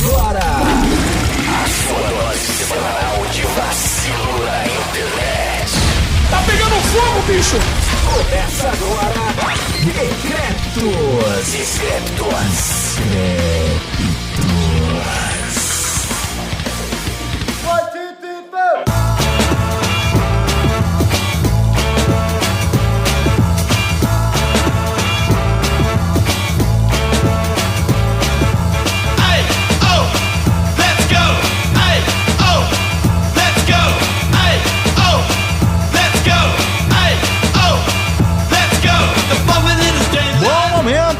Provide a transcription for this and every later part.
agora a sua dose semanal de vacilo na internet. Tá pegando fogo, bicho! Começa agora Decrépitos.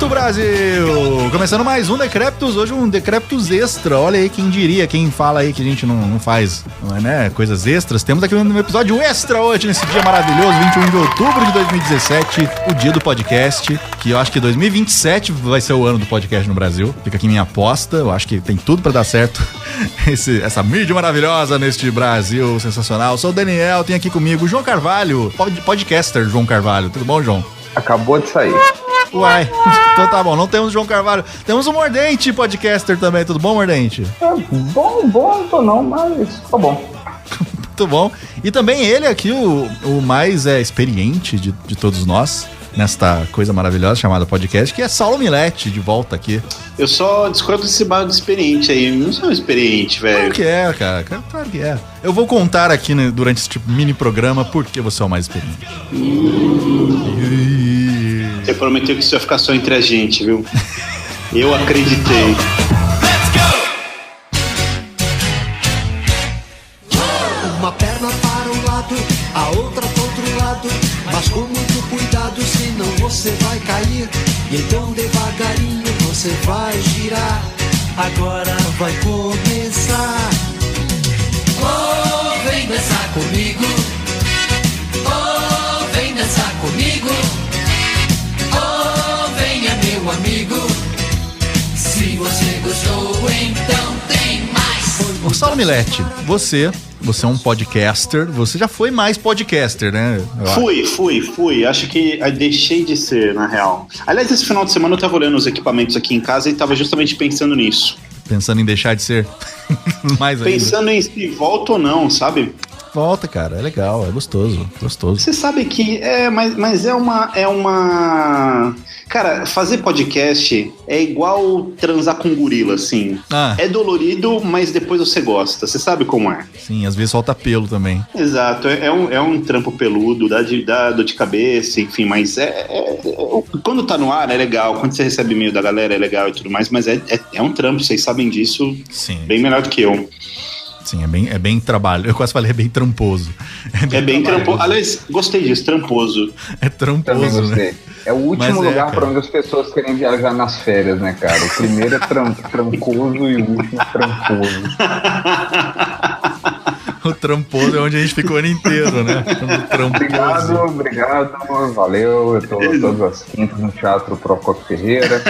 Brasil! Começando mais um Decrépitos, hoje um Decrépitos extra. Olha aí, quem diria, quem fala aí que a gente não faz, né, coisas extras. Temos aqui um episódio extra hoje, nesse dia maravilhoso, 21 de outubro de 2017, o dia do podcast, que eu acho que 2027 vai ser o ano do podcast no Brasil. Fica aqui minha aposta, eu acho que tem tudo pra dar certo essa mídia maravilhosa neste Brasil sensacional. Sou o Daniel, tem aqui comigo o João Carvalho, podcaster João Carvalho. Tudo bom, João? Acabou de sair. Uai, então tá bom, não temos o João Carvalho, temos o Mordente, podcaster também, tudo bom, Mordente? Bom, não tô não, mas tá bom. Muito bom. E também ele aqui, o mais experiente de todos nós, nesta coisa maravilhosa chamada podcast, que é Saulo Milete, de volta aqui. Eu só discordo desse barro de experiente aí, eu não sou experiente, velho. Claro que é, cara, claro que é. Eu vou contar aqui, né, durante esse tipo, mini programa, por que você é o mais experiente. Você prometeu que isso ia ficar só entre a gente, viu? Eu acreditei. Uma perna para um lado, a outra para outro lado, mas com muito cuidado, senão você vai cair. E então devagarinho você vai girar. Agora vai começar. Oh, vem dançar comigo. Oh, vem dançar comigo. Meu amigo, se você gostou, então tem mais. Ô, Saulo Milete, você é um podcaster, você já foi mais podcaster, né? Fui. Acho que deixei de ser, na real. Aliás, esse final de semana eu tava olhando os equipamentos aqui em casa e tava justamente pensando nisso. Pensando em deixar de ser mais ainda. Pensando em se volta ou não, sabe? Volta, cara, é legal, é gostoso. Você sabe que mas é uma... Cara, fazer podcast é igual transar com gorila, assim. É dolorido, mas depois você gosta. Você sabe como é. Sim, às vezes solta pelo também. Exato, é um trampo peludo, dá dor de cabeça, enfim, mas quando tá no ar é legal, quando você recebe e-mail da galera é legal e tudo mais, mas é um trampo, vocês sabem disso. Sim. Bem melhor do que eu. Sim, é bem trabalho. Eu quase falei, é bem tramposo. É bem tramposo. Aliás, gostei disso, tramposo. É tramposo, né? É o último lugar para onde as pessoas querem viajar nas férias, né, cara? O primeiro é trancoso e o último é tramposo. O tramposo é onde a gente ficou o ano inteiro, né? Obrigado, valeu. Eu tô todas as quintas no Teatro Procópio Ferreira.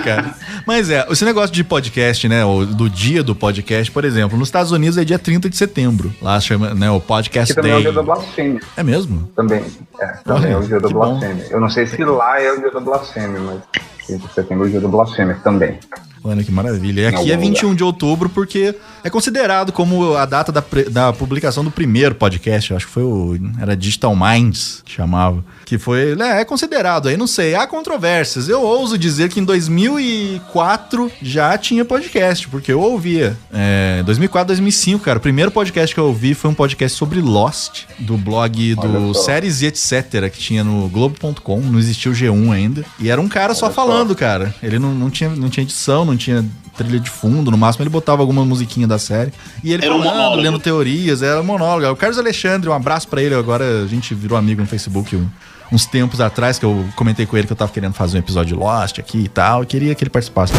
Cara. Mas esse negócio de podcast, né, do dia do podcast, por exemplo, nos Estados Unidos é dia 30 de setembro. Lá chama, né, o Podcast Day. Que também é o dia da blasfêmia. É mesmo? Também é o dia da blasfêmia. Eu não sei se lá é o dia da blasfêmia, mas 30 de setembro é o dia da blasfêmia também. Olha que maravilha. E aqui é 21 de outubro porque é considerado como a data da publicação do primeiro podcast. Eu acho que era Digital Minds que chamava. Que foi, é considerado aí, não sei. Há controvérsias. Eu ouso dizer que em 2004 já tinha podcast, porque eu ouvia. 2004, 2005, cara. O primeiro podcast que eu ouvi foi um podcast sobre Lost, do blog do Séries e Etc, que tinha no Globo.com. Não existia o G1 ainda. E era um cara só falando, cara. Ele não tinha edição, não tinha trilha de fundo, no máximo ele botava alguma musiquinha da série. E ele falando, lendo teorias, era monólogo. O Carlos Alexandre, um abraço pra ele, agora a gente virou amigo no Facebook uns tempos atrás, que eu comentei com ele que eu tava querendo fazer um episódio de Lost aqui e tal, eu queria que ele participasse.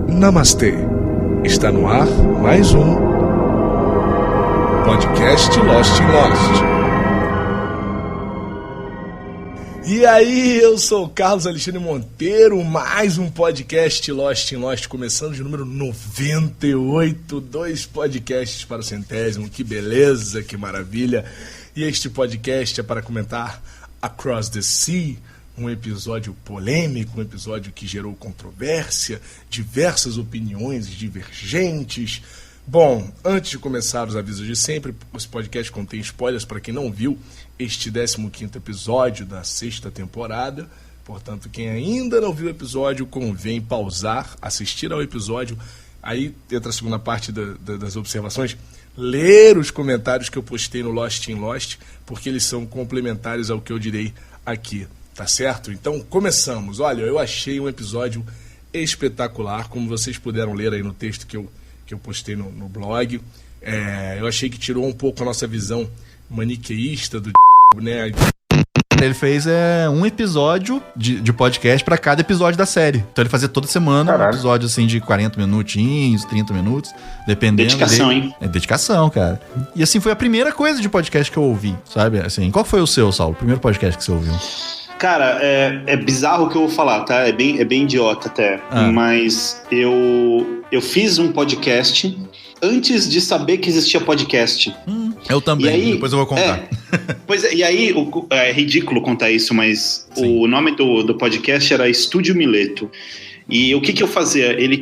Namastê, está no ar mais um podcast Lost in Lost. E aí, eu sou o Carlos Alexandre Monteiro, mais um podcast Lost in Lost, começando de número 98, 2 podcasts para o 100º, que beleza, que maravilha. E este podcast é para comentar Across the Sea, um episódio polêmico, um episódio que gerou controvérsia, diversas opiniões divergentes. Bom, antes de começar os avisos de sempre, esse podcast contém spoilers para quem não viu este 15º episódio da 6ª temporada. Portanto, quem ainda não viu o episódio, convém pausar, assistir ao episódio. Aí entra a segunda parte das observações. Ler os comentários que eu postei no Lost in Lost, porque eles são complementares ao que eu direi aqui, tá certo? Então, começamos. Olha, eu achei um episódio espetacular, como vocês puderam ler aí no texto que eu postei no blog. Eu achei que tirou um pouco a nossa visão maniqueísta do né? Ele fez um episódio de podcast pra cada episódio da série. Então ele fazia toda semana um episódio assim de 40 minutinhos, 30 minutos, dependendo. Dedicação, hein? É dedicação, cara. E assim, foi a primeira coisa de podcast que eu ouvi, sabe? Assim, qual foi o seu, Saulo? O primeiro podcast que você ouviu? Cara, é bizarro o que eu vou falar, tá? É bem idiota até. Mas eu fiz um podcast antes de saber que existia podcast. Eu também, aí, depois eu vou contar. Pois é, e aí, é ridículo contar isso, mas sim, o nome do podcast era Estúdio Mileto. E o que eu fazia? Ele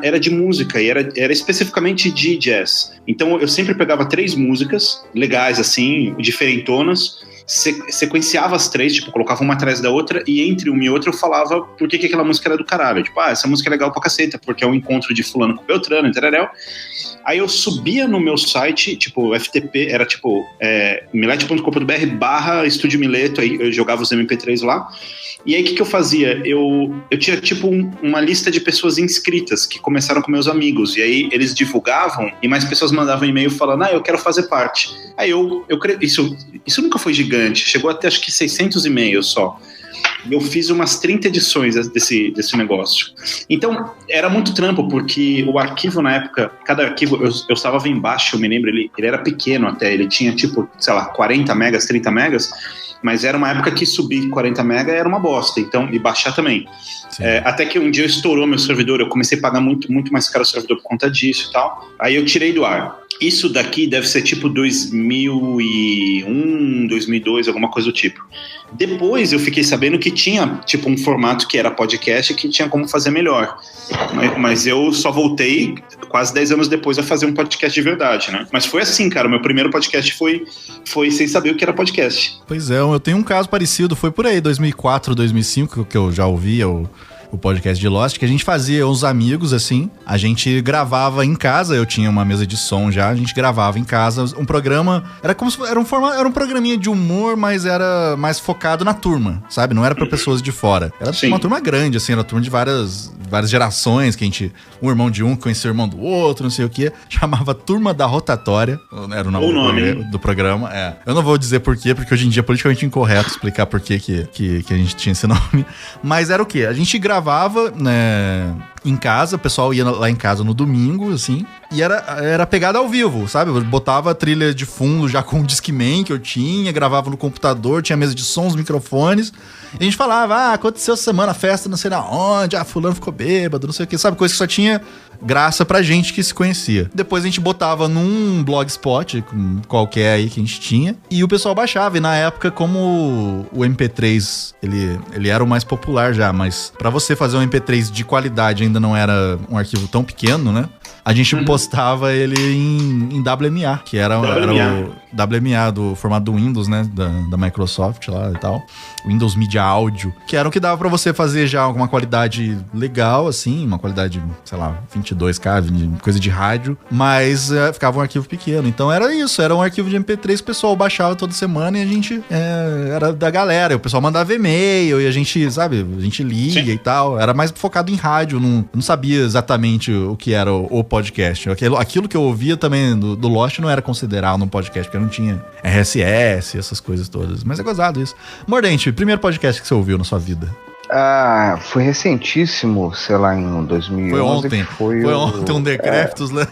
era de música, e era especificamente de jazz. Então eu sempre pegava 3 músicas legais, assim, diferentonas, sequenciava as 3, tipo, colocava uma atrás da outra, e entre uma e outra eu falava por que aquela música era do caralho. Tipo, essa música é legal pra caceta, porque é um encontro de fulano com Beltrano, e tereréu. Aí eu subia no meu site, tipo, FTP, era tipo, milete.com.br/Estúdio Mileto, aí eu jogava os MP3 lá. E aí o que eu fazia? Eu tinha tipo uma lista de pessoas inscritas que começaram com meus amigos, e aí eles divulgavam e mais pessoas mandavam e-mail falando, eu quero fazer parte. Aí isso nunca foi gigante, chegou até acho que 600 e-mails só. Eu fiz umas 30 edições desse negócio. Então, era muito trampo, porque o arquivo na época, cada arquivo, eu salvava embaixo, eu me lembro, ele era pequeno até, ele tinha tipo, sei lá, 40 megas, 30 megas, mas era uma época que subir 40 mega era uma bosta, então, e baixar também. Até que um dia estourou meu servidor, eu comecei a pagar muito, muito mais caro o servidor por conta disso e tal, aí eu tirei do ar. Isso daqui deve ser tipo 2001, 2002, alguma coisa do tipo. Depois eu fiquei sabendo que tinha tipo um formato que era podcast e que tinha como fazer melhor. Mas eu só voltei quase 10 anos depois a fazer um podcast de verdade, né? Mas foi assim, cara, o meu primeiro podcast foi sem saber o que era podcast. Pois é, eu tenho um caso parecido, foi por aí, 2004, 2005, que eu já ouvia o podcast de Lost, que a gente fazia uns amigos, assim, a gente gravava em casa, eu tinha uma mesa de som já, a gente gravava em casa um programa, era como se era um programinha de humor, mas era mais focado na turma, sabe? Não era pra pessoas de fora. Era uma turma grande, assim, era uma turma de várias gerações, que a gente, um irmão de um conhecia o irmão do outro, não sei o que, chamava Turma da Rotatória, era o nome do programa, Eu não vou dizer por quê, porque hoje em dia é politicamente incorreto explicar por que a gente tinha esse nome, mas era o quê? A gente gravava, né, em casa, o pessoal ia lá em casa no domingo, assim, e era pegada ao vivo, sabe? Eu botava a trilha de fundo já com o Discman que eu tinha, gravava no computador, tinha mesa de sons, microfones, e a gente falava, aconteceu essa semana, festa não sei na onde, fulano ficou bêbado, não sei o que, sabe? Coisa que só tinha graça pra gente que se conhecia. Depois a gente botava num blogspot qualquer aí que a gente tinha, e o pessoal baixava, e na época, como o MP3, ele era o mais popular já, mas pra você fazer um MP3 de qualidade ainda não era um arquivo tão pequeno, né? A gente postava ele em WMA, que era o WMA do formato do Windows, né? Da Microsoft lá e tal. Windows Media Audio, que era o que dava pra você fazer já alguma qualidade legal, assim, uma qualidade, sei lá, 22K, coisa de rádio, mas ficava um arquivo pequeno. Então era isso, era um arquivo de MP3 que o pessoal baixava toda semana e a gente era da galera. O pessoal mandava e-mail e a gente, sabe, a gente lia e tal. Era mais focado em rádio, não sabia exatamente o que era o podcast. Aquilo que eu ouvia também do Lost não era considerado um podcast, porque não tinha RSS, essas coisas todas. Mas é gozado isso. Mordente, primeiro podcast que você ouviu na sua vida? Foi recentíssimo, sei lá, em 2011. Foi ontem um Decréptos, né?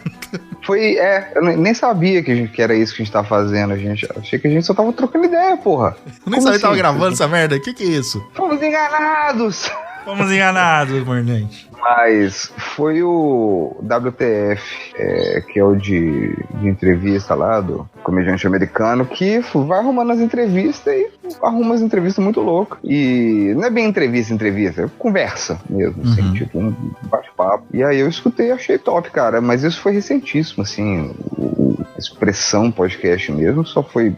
Eu nem sabia que era isso que a gente tava fazendo. Achei que a gente só tava trocando ideia, porra. Eu nem sabia que tava gravando essa merda. O que é isso? Fomos enganados! Fomos enganados, Mordente. Mas foi o WTF, que é o de entrevista lá do comediante americano, que vai arrumando as entrevistas e arruma as entrevistas muito loucas. E não é bem entrevista, é conversa mesmo, assim, tipo um bate-papo. E aí eu escutei e achei top, cara. Mas isso foi recentíssimo, assim, a expressão podcast mesmo. Só fui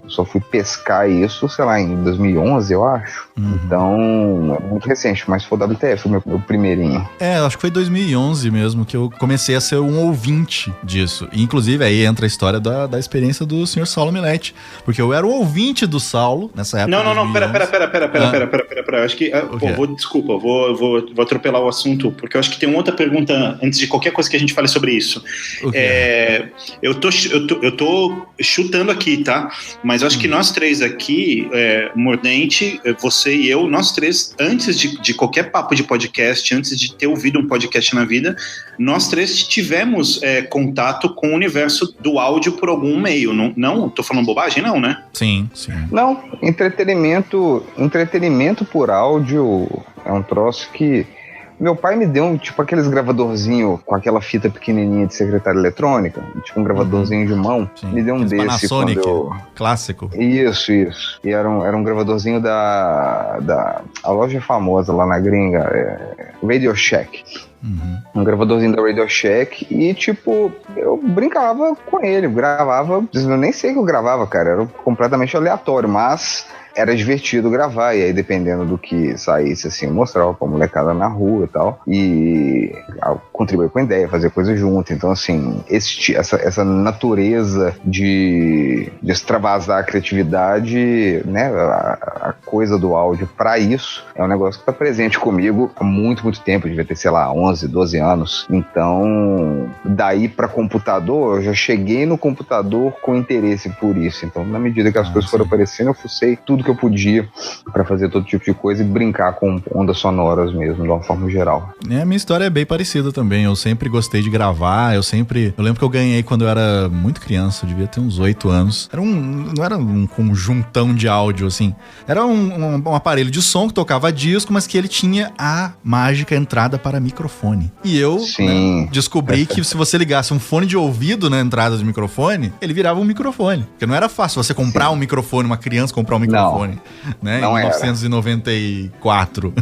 pescar isso, sei lá, em 2011, eu acho. Então, é muito recente, mas foi o WTF, foi meu primeirinho. Acho que foi 2011 mesmo que eu comecei a ser um ouvinte disso. E, inclusive, aí entra a história da experiência do Sr. Saulo Milete. Porque eu era o ouvinte do Saulo nessa época. Não, pera. Acho que. Desculpa, vou atropelar o assunto, porque eu acho que tem uma outra pergunta antes de qualquer coisa que a gente fale sobre isso. Eu tô chutando aqui, tá? Mas eu acho que nós três aqui, Mordente, você e eu, nós três, antes de qualquer papo de podcast, antes de ter ouvido um podcast na vida, nós três tivemos contato com o universo do áudio por algum meio. Não? Tô falando bobagem? Não, né? Sim. Não, entretenimento por áudio é um troço que meu pai me deu, tipo, aqueles gravadorzinho com aquela fita pequenininha de secretária eletrônica, tipo um gravadorzinho de mão. Sim. Me deu um desse Panasonic, clássico. Isso. E era um gravadorzinho da loja famosa lá na gringa, Radio Shack. Um gravadorzinho da Radio Shack. E, tipo, eu brincava com ele, gravava. Eu nem sei o que eu gravava, cara. Era completamente aleatório, mas era divertido gravar, e aí dependendo do que saísse, assim, eu mostrava pra molecada na rua e tal, e contribuir com a ideia, fazer coisa junto. Então, assim, essa natureza de extravasar a criatividade, né, a coisa do áudio pra isso, é um negócio que tá presente comigo há muito, muito tempo. Eu devia ter, sei lá, 11, 12 anos. Então, daí pra computador, eu já cheguei no computador com interesse por isso. Então, na medida que as coisas foram aparecendo, eu fucei tudo que eu podia pra fazer todo tipo de coisa e brincar com ondas sonoras mesmo, de uma forma geral. A minha história é bem parecida também. Eu sempre gostei de gravar, eu lembro que eu ganhei quando eu era muito criança, eu devia ter uns 8 anos. Não era um conjuntão de áudio, assim. Era um aparelho de som que tocava disco, mas que ele tinha a mágica entrada para microfone. E eu descobri que se você ligasse um fone de ouvido na entrada do microfone, ele virava um microfone. Porque não era fácil você comprar um microfone, uma criança comprar um microfone. Né? Em 1994.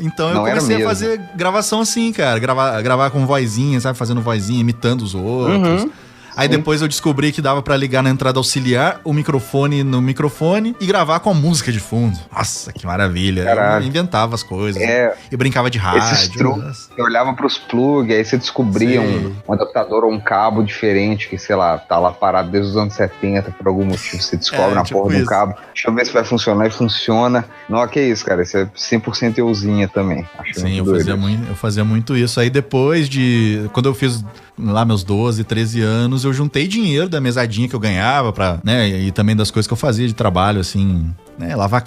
Então eu comecei a fazer gravação assim, cara. Gravar com vozinha, sabe? Fazendo vozinha, imitando os outros. Aí depois eu descobri que dava pra ligar na entrada auxiliar o microfone no microfone e gravar com a música de fundo. Nossa, que maravilha. Caraca. Eu inventava as coisas. E brincava de rádio. Eu olhava pros plugs, aí você descobria um adaptador ou um cabo diferente que, sei lá, tá lá parado desde os anos 70 por algum motivo. Você descobre na porra do cabo. Deixa eu ver se vai funcionar, e funciona. Não, que isso, cara. Isso é 100% euzinha também. Sim, eu fazia muito isso. Aí depois quando eu fiz lá meus 12, 13 anos, eu juntei dinheiro da mesadinha que eu ganhava e também das coisas que eu fazia de trabalho, assim, né, lavar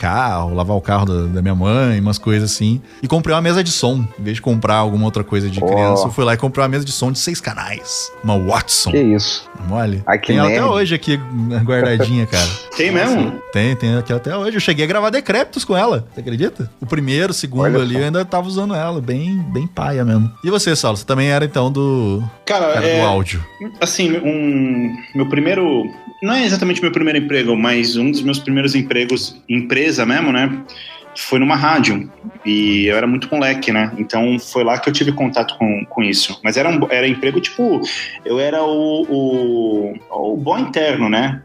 o carro da minha mãe, umas coisas assim, e comprei uma mesa de som. Em vez de comprar alguma outra coisa de criança, eu fui lá e comprei uma mesa de som de 6 canais, uma Watson. Que isso? Mole. Tem ela até hoje aqui guardadinha, cara. Tem mesmo? Tem aqui até hoje. Eu cheguei a gravar Decrépitos com ela, você acredita? O primeiro, o segundo ali, eu ainda tava usando ela, bem paia mesmo. E você, Saulo, você também era então do áudio? Assim, meu primeiro... Não é exatamente meu primeiro emprego, mas um dos meus primeiros empregos, empresa mesmo, né? Foi numa rádio. E eu era muito moleque, né? Então foi lá que eu tive contato com isso. Mas era emprego, tipo... Eu era o bom interno, né?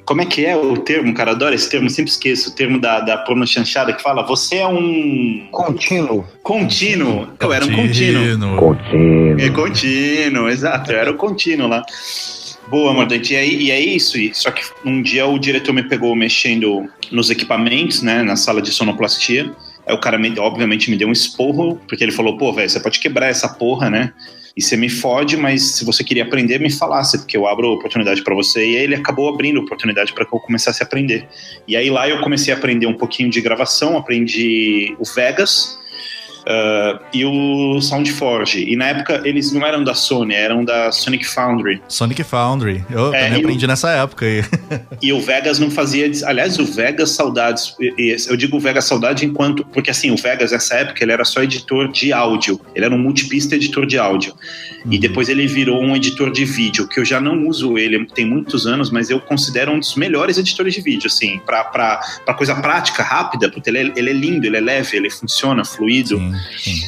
Como é que é o termo, cara? Adoro esse termo, sempre esqueço. O termo da porno chanchada que fala: você é um... Contínuo. Eu era um contínuo. É contínuo, exato. Eu era o contínuo lá. Boa, Mordente. E é isso. Só que um dia o diretor me pegou mexendo nos equipamentos, né, na sala de sonoplastia. Aí o cara, obviamente, me deu um esporro, porque ele falou: pô, velho, você pode quebrar essa porra, né? E você me fode, mas se você queria aprender, me falasse, porque eu abro oportunidade pra você. E aí ele acabou abrindo oportunidade pra que eu começasse a aprender. E aí lá eu comecei a aprender um pouquinho de gravação, aprendi o Vegas. e o SoundForge. E na época eles não eram da Sony, eram da Sonic Foundry. Sonic Foundry. Eu também aprendi nessa época aí. E o Vegas não fazia... Aliás, o Vegas, saudades. Eu digo o Vegas saudade enquanto... Porque assim, o Vegas nessa época ele era só editor de áudio. Ele era um multipista editor de áudio. E depois ele virou um editor de vídeo, que eu já não uso ele, tem muitos anos, mas eu considero um dos melhores editores de vídeo, assim, pra coisa prática, rápida, porque ele é lindo, ele é leve, ele funciona, fluido. Sim.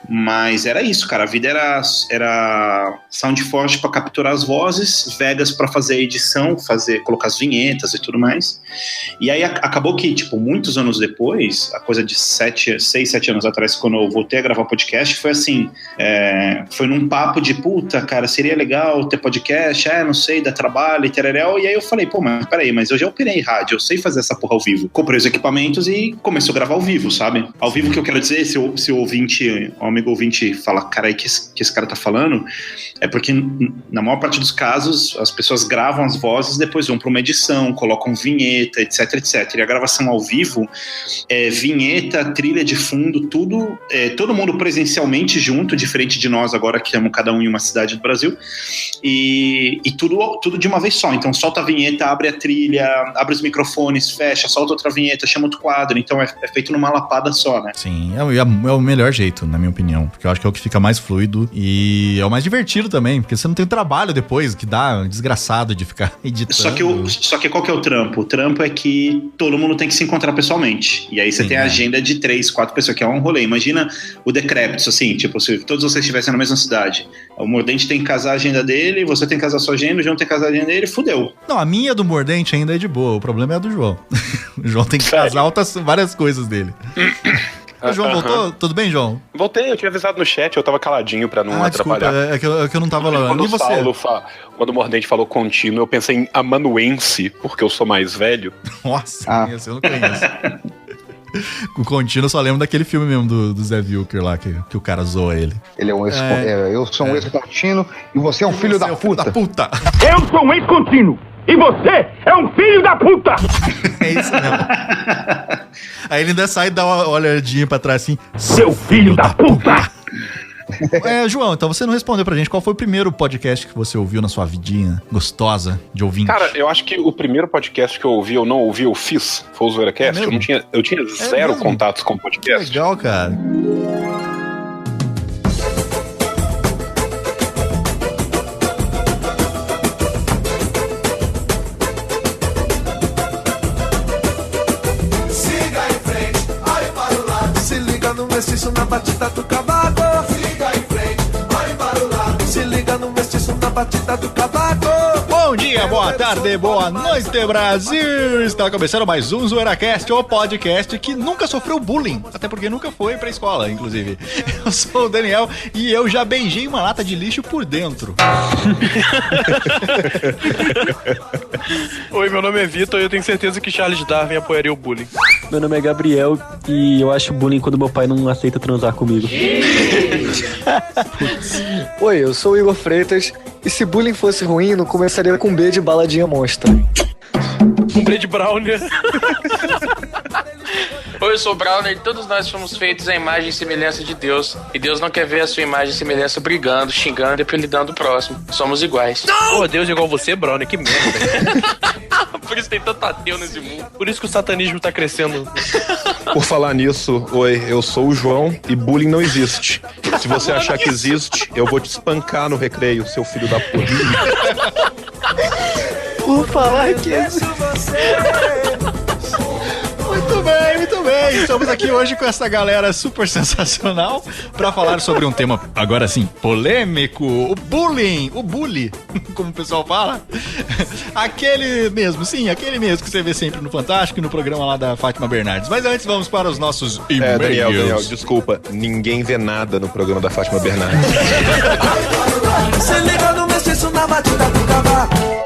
Mas era isso, cara. A vida era SoundForge para capturar as vozes, Vegas para fazer a edição, colocar as vinhetas e tudo mais. E aí acabou que, tipo, muitos anos depois, a coisa de 6, 7 anos atrás, quando eu voltei a gravar podcast, foi assim, foi num papo de, puta, cara, seria legal ter podcast, não sei, dá trabalho e tereréu. E aí eu falei, pô, mas peraí, mas eu já operei rádio, eu sei fazer essa porra ao vivo. Comprei os equipamentos e começou a gravar ao vivo, sabe? Ao vivo, que eu quero dizer, se o ouvinte... O amigo ouvinte fala, cara, que esse cara tá falando, é porque na maior parte dos casos as pessoas gravam as vozes, depois vão para uma edição, colocam vinheta, etc, etc. E a gravação ao vivo é vinheta, trilha de fundo, tudo, todo mundo presencialmente junto, diferente de nós agora que estamos cada um em uma cidade do Brasil, e tudo de uma vez só. Então solta a vinheta, abre a trilha, abre os microfones, fecha, solta outra vinheta, chama outro quadro. Então é feito numa lapada só, né? Sim, é o melhor jeito, na minha opinião, porque eu acho que é o que fica mais fluido e é o mais divertido também, porque você não tem trabalho depois, que dá um desgraçado de ficar editando. Só que qual que é o trampo? O trampo é que todo mundo tem que se encontrar pessoalmente, e aí você tem a agenda de 3, 4 pessoas, que é um rolê. Imagina o Decrépitos, assim, tipo, se todos vocês estivessem na mesma cidade, o Mordente tem que casar a agenda dele, você tem que casar a sua agenda, o João tem que casar a agenda dele, fudeu. Não, a minha do Mordente ainda é de boa, o problema é a do João. O João tem que casar várias coisas dele. O João voltou? Tudo bem, João? Voltei, eu tinha avisado no chat, eu tava caladinho pra não atrapalhar. Desculpa, é que eu não tava falando. E você? Quando o Mordente falou contínuo, eu pensei em amanuense, porque eu sou mais velho. Nossa, eu não conheço. O contínuo eu só lembro daquele filme mesmo do Zé Wilker lá, que o cara zoa ele. Ele é um eu sou um ex-contínuo e você é um filho da puta. Eu sou um ex-contínuo e você é um filho da puta! É isso mesmo. Aí ele ainda sai e dá uma olhadinha pra trás assim. Seu filho da puta! João, então você não respondeu pra gente qual foi o primeiro podcast que você ouviu na sua vidinha gostosa de ouvinte. Cara, eu acho que o primeiro podcast que eu ouvi, eu fiz, foi o ZoeiraCast. Eu tinha zero contatos com podcast. Legal, cara. Mestiço na batida do cavaco. Se liga em frente, vai para o lado. Se liga no mestiço na batida do cavaco. Bom dia, boa tarde, boa noite, Brasil! Está começando mais um ZoeiraCast, o podcast que nunca sofreu bullying, até porque nunca foi pra escola, inclusive. Eu sou o Daniel e eu já beijei uma lata de lixo por dentro. Oi, meu nome é Vitor e eu tenho certeza que Charles Darwin apoiaria o bullying. Meu nome é Gabriel e eu acho bullying quando meu pai não aceita transar comigo. Oi, eu sou o Igor Freitas e se bullying fosse ruim, não começaria com B de baladinha monstra. Um B de Brownie. Oi, eu sou o Browner e todos nós fomos feitos à imagem e semelhança de Deus. E Deus não quer ver a sua imagem e semelhança brigando, xingando e apelidando o próximo. Somos iguais. Não! Pô, Deus é igual a você, Browner, que merda. Por isso tem tanto ateu nesse mundo. Por isso que o satanismo tá crescendo. Por falar nisso, oi, eu sou o João e bullying não existe. Se você achar que existe, eu vou te espancar no recreio, seu filho da puta. Por falar que Muito bem. Estamos aqui hoje com essa galera super sensacional pra falar sobre um tema, agora sim, polêmico, o bullying, o bully, como o pessoal fala. Aquele mesmo que você vê sempre no Fantástico e no programa lá da Fátima Bernardes. Mas antes vamos para os nossos e-mails. Daniel, desculpa, ninguém vê nada no programa da Fátima Bernardes. Se liga no mestiço na batida do cavaco.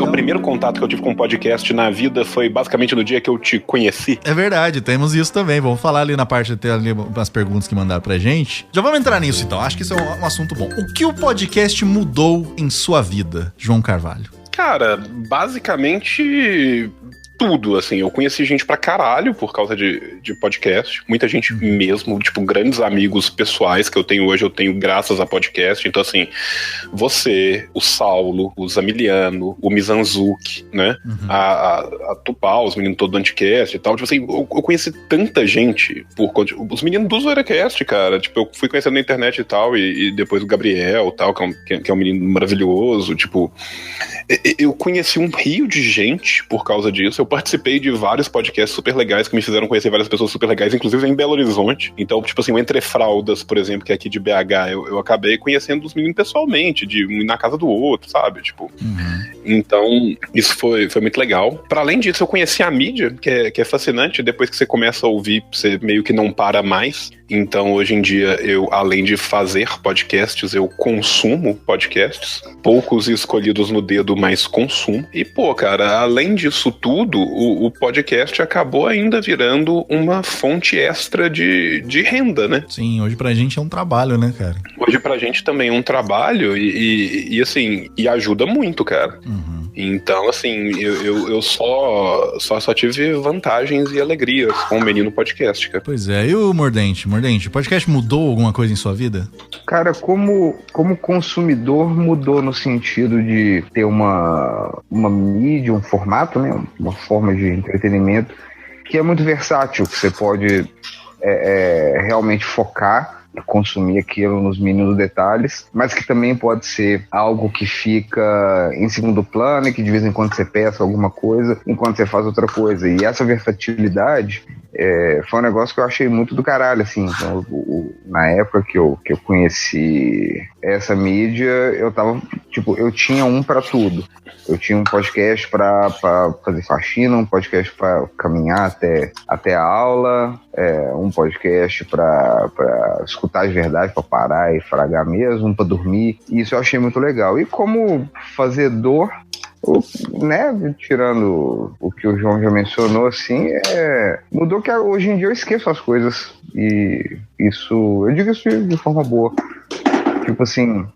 O primeiro contato que eu tive com um podcast na vida foi basicamente no dia que eu te conheci. É verdade, temos isso também. Vamos falar ali na parte de ter ali umas perguntas que mandaram pra gente. Já vamos entrar nisso então, acho que isso é um assunto bom. O que o podcast mudou em sua vida, João Carvalho? Cara, basicamente tudo, assim. Eu conheci gente pra caralho por causa de podcast. Muita gente mesmo, tipo, grandes amigos pessoais que eu tenho hoje, eu tenho graças a podcast. Então, assim, você, o Saulo, o Zamiliano, o Mizanzuki, né? A Tupá, os meninos todos do Anticast e tal. Tipo assim, eu conheci tanta gente por conta. Os meninos do Zoeiracast, cara. Tipo, eu fui conhecendo na internet e tal, e depois o Gabriel e tal, que é um menino maravilhoso. Tipo, eu conheci um rio de gente por causa disso. Eu participei de vários podcasts super legais que me fizeram conhecer várias pessoas super legais, inclusive em Belo Horizonte. Então, tipo assim, o Entre Fraldas, por exemplo, que é aqui de BH, eu acabei conhecendo os meninos pessoalmente, de um ir na casa do outro, sabe? Tipo, então, isso foi muito legal. Pra além disso, eu conheci a mídia, que é fascinante. Depois que você começa a ouvir, você meio que não para mais. Então, hoje em dia, eu, além de fazer podcasts, eu consumo podcasts. Poucos escolhidos no dedo, mas consumo. E, pô, cara, além disso tudo, o podcast acabou ainda virando uma fonte extra de renda, né? Sim, hoje pra gente é um trabalho, né, cara? Hoje pra gente também é um trabalho e assim, e ajuda muito, cara. Então, assim, eu só tive vantagens e alegrias com o Menino Podcast, cara. Pois é, e o Mordente? Mordente, o podcast mudou alguma coisa em sua vida? Cara, como consumidor, mudou no sentido de ter uma mídia, um formato, né? Uma forma de entretenimento que é muito versátil, que você pode realmente focar, consumir aquilo nos mínimos detalhes, mas que também pode ser algo que fica em segundo plano e que de vez em quando você peça alguma coisa enquanto você faz outra coisa. E essa versatilidade foi um negócio que eu achei muito do caralho, assim. Então, na época que eu conheci essa mídia, eu tava, tipo, eu tinha um pra tudo. Eu tinha um podcast pra fazer faxina, um podcast pra caminhar até a aula, um podcast pra escutar de verdade, pra parar e fragar mesmo, um pra dormir. E isso eu achei muito legal. E como fazedor, né, tirando o que o João já mencionou, assim, mudou que hoje em dia eu esqueço as coisas. E isso, eu digo isso de forma boa. Tipo assim,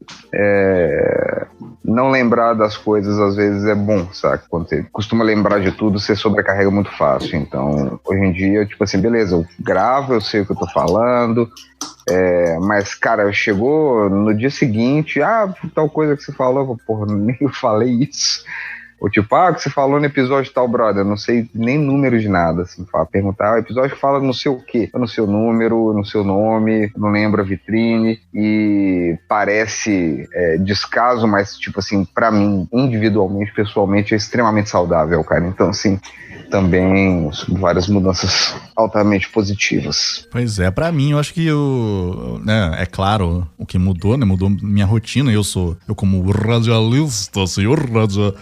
não lembrar das coisas às vezes é bom, sabe? Quando você costuma lembrar de tudo, você sobrecarrega muito fácil. Então, hoje em dia, tipo assim, beleza, eu gravo, eu sei o que eu tô falando, mas, cara, chegou no dia seguinte, tal coisa que você falou, porra, nem eu falei isso. Ou tipo, o que você falou no episódio tal, brother, eu não sei nem número de nada, assim, perguntar, o episódio fala não sei o quê, eu não sei o número, não sei o nome, não lembro a vitrine, e parece descaso, mas, tipo assim, pra mim, individualmente, pessoalmente, é extremamente saudável, cara. Então, assim, também várias mudanças altamente positivas. Pois é, pra mim, eu acho que é claro, o que mudou, né? Mudou minha rotina. Eu como radialista, senhor radialista.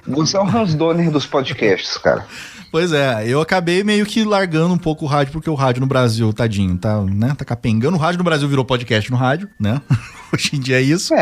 Você é o Hans Donner dos podcasts, cara. Pois é, eu acabei meio que largando um pouco o rádio, porque o rádio no Brasil, tadinho, tá capengando. O rádio no Brasil virou podcast no rádio, né? Hoje em dia é isso.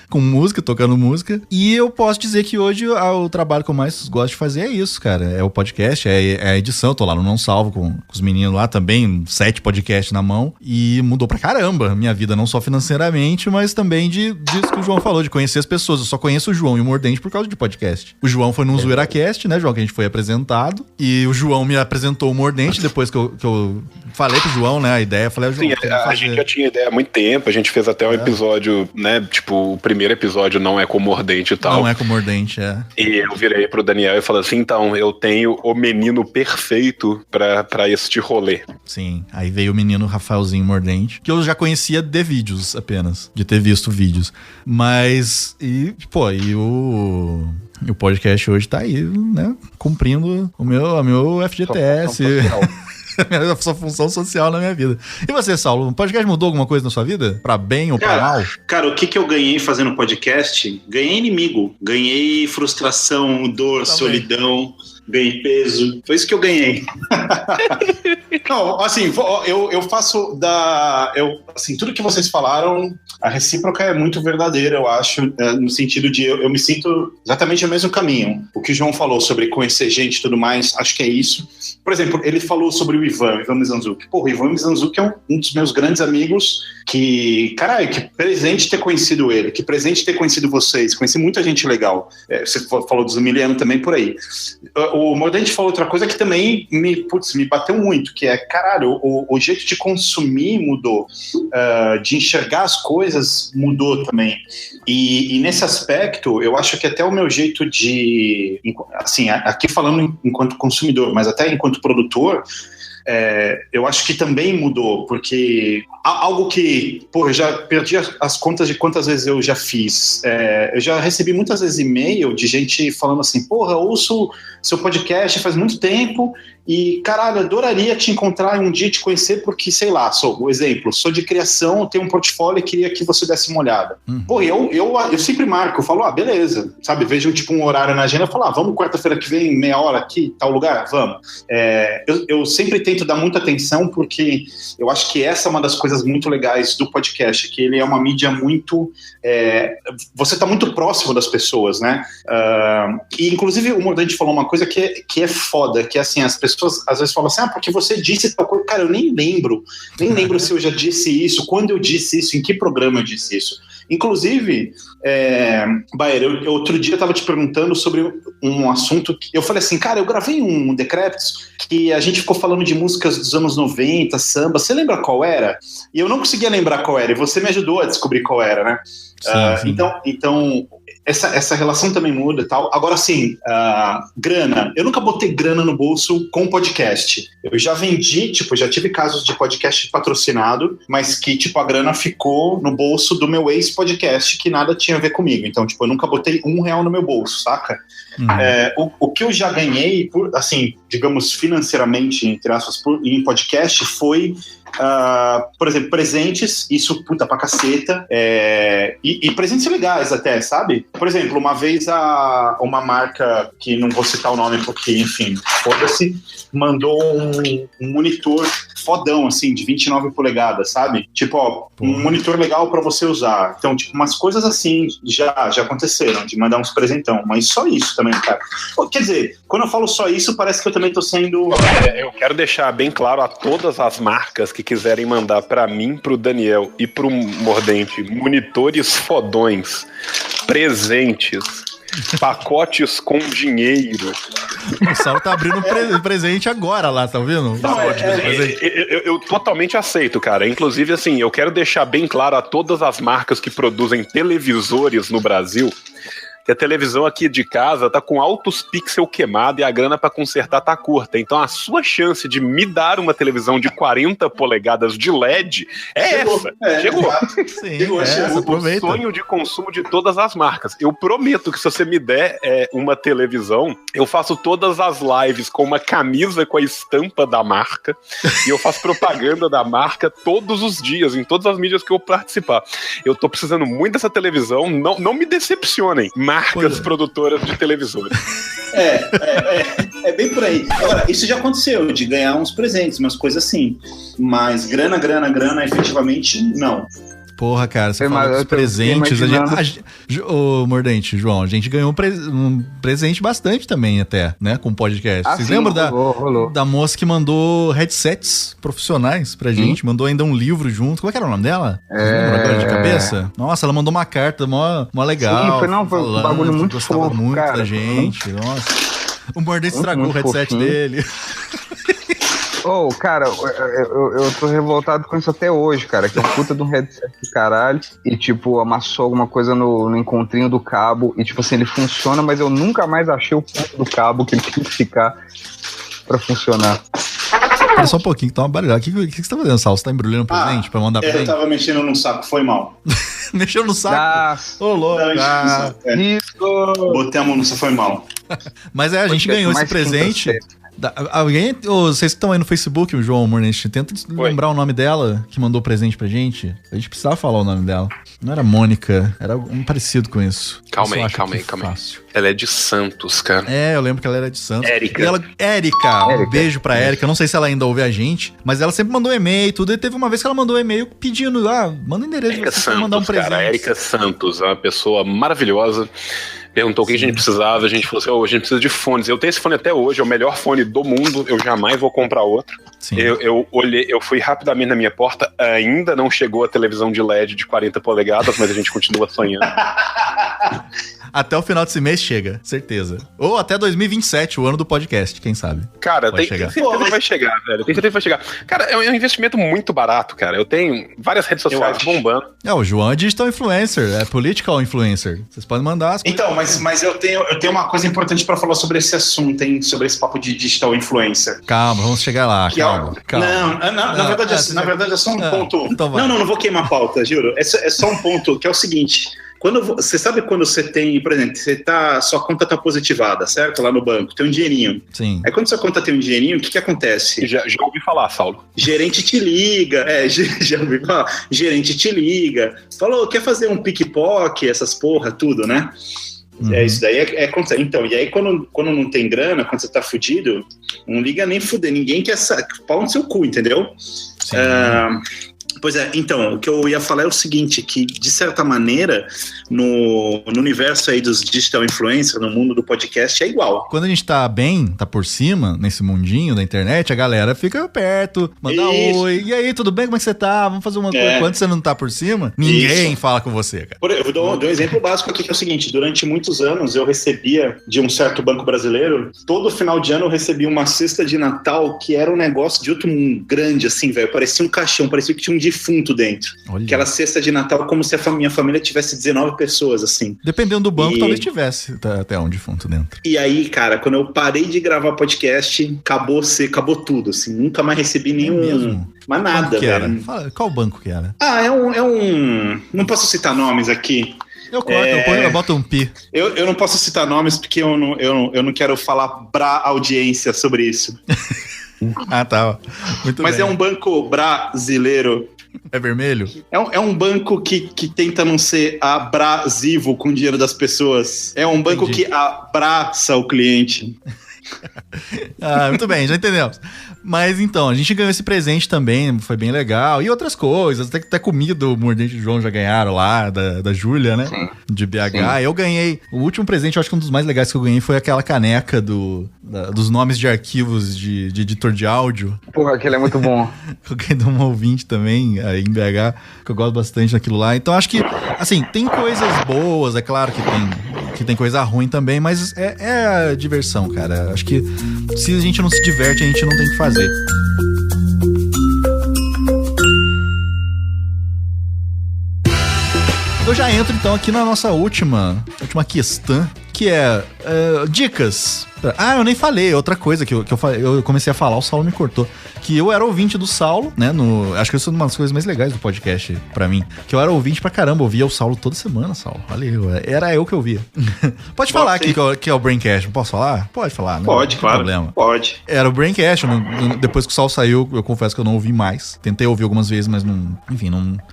Com música, tocando música. E eu posso dizer que hoje o trabalho que eu mais gosto de fazer é isso, cara. É o podcast, é a edição. Eu tô lá no Não Salvo com os meninos lá também, 7 podcasts na mão. E mudou pra caramba minha vida, não só financeiramente, mas também disso que o João falou, de conhecer as pessoas. Eu só conheço o João e o Mordente por causa de podcast. O João foi num Zoeiracast, né, João, que a gente foi apresentado. E o João me apresentou o Mordente depois que eu falei pro João, né, a ideia. Falei, João, sim, a gente já tinha ideia há muito tempo. A gente fez até um episódio, né, tipo, o primeiro episódio não é com Mordente e tal. Não é com Mordente, E eu virei pro Daniel e falei assim, então, eu tenho o menino perfeito pra este rolê. Sim, aí veio o menino Rafaelzinho Mordente, que eu já conhecia de vídeos apenas, de ter visto vídeos. Mas, o podcast hoje tá aí, né, cumprindo a meu FGTS. A sua função social na minha vida. E você, Saulo, o podcast mudou alguma coisa na sua vida? Pra bem ou pra mal? Cara, o que eu ganhei fazendo podcast? Ganhei inimigo. Ganhei frustração, dor, solidão. ganhei peso. Foi isso que eu ganhei. Não, assim, eu faço assim, tudo que vocês falaram, a recíproca é muito verdadeira, eu acho, no sentido de eu me sinto exatamente no mesmo caminho. O que o João falou sobre conhecer gente e tudo mais, acho que é isso. Por exemplo, ele falou sobre o Ivan Mizanzuki. Pô, o Ivan Mizanzuki é um dos meus grandes amigos que, caralho, que presente ter conhecido ele, que presente ter conhecido vocês, conheci muita gente legal. Você falou do Zamiliano também por aí. O Mordente falou outra coisa que também me bateu muito, que é, caralho, o jeito de consumir mudou, de enxergar as coisas mudou também. E nesse aspecto, eu acho que até o meu jeito de, assim, aqui falando enquanto consumidor, mas até enquanto produtor, eu acho que também mudou, porque algo que, eu já perdi as contas de quantas vezes eu já fiz. Eu já recebi muitas vezes e-mail de gente falando assim, ouço seu podcast faz muito tempo e, caralho, adoraria te encontrar um dia e te conhecer porque, sei lá, sou de criação, tenho um portfólio e queria que você desse uma olhada. Eu sempre marco, eu falo, beleza, sabe, vejo tipo um horário na agenda, eu falo, vamos quarta-feira que vem, meia hora aqui, tal lugar, vamos. Eu sempre tento dar muita atenção porque eu acho que essa é uma das coisas muito legais do podcast, que ele é uma mídia muito... você está muito próximo das pessoas, né? E inclusive o Mordente falou uma coisa que é foda, que é assim, as pessoas às vezes falam assim, porque você disse tal coisa. Cara, eu nem lembro se eu já disse isso, quando eu disse isso, em que programa eu disse isso. Inclusive, Baer, outro dia eu estava te perguntando sobre um assunto que eu falei assim, cara, eu gravei um Decréptos que a gente ficou falando de músicas dos anos 90, samba, você lembra qual era? E eu não conseguia lembrar qual era, e você me ajudou a descobrir qual era, né? Sim. Então essa relação também muda e tal. Agora, assim, grana. Eu nunca botei grana no bolso com podcast. Eu já vendi, já tive casos de podcast patrocinado, mas que, a grana ficou no bolso do meu ex-podcast, que nada tinha a ver comigo. Então, eu nunca botei R$1 no meu bolso, saca? O que eu já ganhei, assim, digamos, financeiramente, entre aspas, em podcast, foi... por exemplo, presentes, isso puta pra caceta, e presentes legais até, sabe? Por exemplo, uma vez uma marca, que não vou citar o nome porque, enfim, foda-se, mandou um monitor fodão, assim, de 29 polegadas, sabe? Um monitor legal pra você usar. Então, umas coisas assim já aconteceram, de mandar uns presentão, mas só isso também, cara. Quer dizer, quando eu falo só isso, parece que eu também tô sendo... Eu quero deixar bem claro a todas as marcas que quiserem mandar pra mim, pro Daniel e pro Mordente monitores fodões, presentes, pacotes com dinheiro. O Saulo tá abrindo presente agora lá, tá vendo? Eu totalmente aceito, cara. Inclusive, assim, eu quero deixar bem claro a todas as marcas que produzem televisores no Brasil que a televisão aqui de casa tá com altos pixels queimados e a grana pra consertar tá curta. Então a sua chance de me dar uma televisão de 40 polegadas de LED Chegou. Chegou. O sonho de consumo de todas as marcas. Eu prometo que se você me der uma televisão, eu faço todas as lives com uma camisa com a estampa da marca e eu faço propaganda da marca todos os dias, em todas as mídias que eu participar. Eu tô precisando muito dessa televisão, não me decepcionem. Marcas produtoras de televisores. É bem por aí. Agora, isso já aconteceu, de ganhar uns presentes, umas coisas assim. Mas grana, efetivamente, não. Porra, cara, você falou dos presentes. Ô, Mordente, João, a gente ganhou um presente bastante também até, né, com o podcast. Vocês lembram da moça que mandou headsets profissionais pra gente? Mandou ainda um livro junto. Como é que era o nome dela? Lembra agora de cabeça? Nossa, ela mandou uma carta mó legal. Sim, foi um bagulho muito gostava fofo, muito cara. da gente. Nossa. O Mordente estragou o headset dele. Cara, eu tô revoltado com isso até hoje, cara. Que é um puta de um headset do caralho. E, amassou alguma coisa no encontrinho do cabo. E, assim, ele funciona, mas eu nunca mais achei o ponto do cabo que ele tem que ficar pra funcionar. Espera só um pouquinho, que tá uma barulhada. O que você tá fazendo, Sal? Você tá embrulhando um presente pra mandar pra ele? Eu tava mexendo num saco, foi mal. Mexeu no saco? Ô, louco. Botei a mão no saco, foi mal. Mas a gente ganhou esse presente. Alguém, vocês que estão aí no Facebook, o João Mordente, tenta lembrar o nome dela, que mandou presente pra gente. A gente precisava falar o nome dela. Não era Mônica, era um parecido com isso. Calma aí. Ela é de Santos, cara. Eu lembro que ela era de Santos. Érica. Érica, um beijo pra Érica. Eu não sei se ela ainda ouve a gente, mas ela sempre mandou e-mail e tudo. E teve uma vez que ela mandou um e-mail pedindo, manda o endereço Érica de você Santos, mandar um presente. cara. Érica Santos, é uma pessoa maravilhosa. Perguntou o que a gente precisava, a gente falou assim, a gente precisa de fones. Eu tenho esse fone até hoje, é o melhor fone do mundo, eu jamais vou comprar outro. Eu olhei, eu fui rapidamente na minha porta, ainda não chegou a televisão de LED de 40 polegadas, mas a gente continua sonhando. Até o final desse mês chega, certeza. Ou até 2027, o ano do podcast, quem sabe. Cara, tem certeza que vai chegar, velho. Tem certeza que vai chegar. Cara, é um investimento muito barato, cara. Eu tenho várias redes sociais bombando. O João é digital influencer, é political influencer. Vocês podem mandar as coisas. Então, mas eu tenho uma coisa importante pra falar sobre esse assunto, hein? Sobre esse papo de digital influencer. Calma, vamos chegar lá, calma. Na verdade é só um ponto. Então não vou queimar a pauta, juro. É só um ponto que é o seguinte. Você sabe quando você tem, por exemplo, sua conta tá positivada, certo? Lá no banco, tem um dinheirinho. Sim. Aí quando sua conta tem um dinheirinho, o que acontece? Já ouvi falar, Saulo. Gerente te liga, já ouvi falar. Gerente te liga, falou, quer fazer um pickpocket, essas porra, tudo, né? Isso daí acontece. Então, e aí quando não tem grana, quando você tá fudido, não liga nem fuder, ninguém quer pau no seu cu, entendeu? Sim. Pois é, então, o que eu ia falar é o seguinte, que de certa maneira, no universo aí dos digital influencers, no mundo do podcast, é igual. Quando a gente tá bem, tá por cima, nesse mundinho da internet, a galera fica perto, manda oi, e aí, tudo bem, como é que você tá? Vamos fazer uma coisa. Quando você não tá por cima, ninguém fala com você, cara. Eu dou um exemplo básico aqui, que é o seguinte, durante muitos anos eu recebia de um certo banco brasileiro, todo final de ano eu recebia uma cesta de Natal que era um negócio de outro mundo, grande assim, velho, parecia um caixão, parecia que tinha um defunto dentro. Olha. Aquela cesta de Natal como se a minha família tivesse 19 pessoas, assim. Dependendo do banco, talvez tivesse até um defunto dentro. E aí, cara, quando eu parei de gravar podcast, acabou tudo, assim. Nunca mais recebi nenhum... Mas nada, velho. Qual banco que era? É um... Não posso citar nomes aqui. Eu corto, eu boto um pi. Eu não posso citar nomes porque eu não quero falar pra audiência sobre isso. Tá. Muito Mas bem. É um banco brasileiro. É vermelho? É um banco que tenta não ser abrasivo com o dinheiro das pessoas. É um banco que abraça o cliente. Muito bem, já entendemos. Mas então, a gente ganhou esse presente também, foi bem legal. E outras coisas, até comida o Mordente e o João já ganharam lá, da Júlia, né? Sim. De BH. Sim. Eu ganhei, o último presente, eu acho que um dos mais legais que eu ganhei foi aquela caneca dos nomes de arquivos de editor de áudio. Porra, aquele é muito bom. Eu ganhei de um ouvinte também, aí em BH, que eu gosto bastante daquilo lá. Então acho que, assim, tem coisas boas, é claro que tem coisa ruim também, mas é a diversão, cara. Acho que se a gente não se diverte, a gente não tem que fazer. Eu já entro então aqui na nossa última questão, que é dicas. Eu nem falei, outra coisa que eu comecei a falar, o Saulo me cortou. Que eu era ouvinte do Saulo, né? Acho que isso é uma das coisas mais legais do podcast pra mim. Que eu era ouvinte pra caramba, ouvia o Saulo toda semana, Saulo. Valeu, era eu que ouvia. Pode falar aqui que é o Braincast, não posso falar? Pode falar, né? Pode, claro. Problema. Pode. Era o Braincast, depois que o Saulo saiu, eu confesso que eu não ouvi mais. Tentei ouvir algumas vezes, mas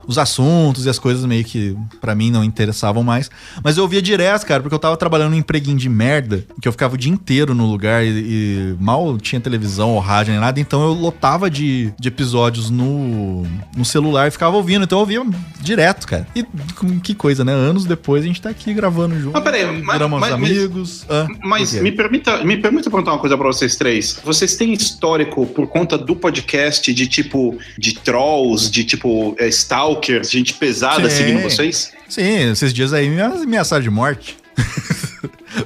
os assuntos e as coisas meio que pra mim não interessavam mais. Mas eu ouvia direto, cara, porque eu tava trabalhando num empreguinho de merda, que eu ficava o dia inteiro no lugar e mal tinha televisão ou rádio nem nada, então eu lotava de episódios no celular e ficava ouvindo, então eu ouvia direto, cara. E que coisa, né? Anos depois a gente tá aqui gravando junto. Mas peraí, viramos amigos. Mas me permita perguntar uma coisa pra vocês três. Vocês têm histórico por conta do podcast de trolls, de stalkers, gente pesada seguindo vocês? Sim, esses dias aí me ameaçaram de morte.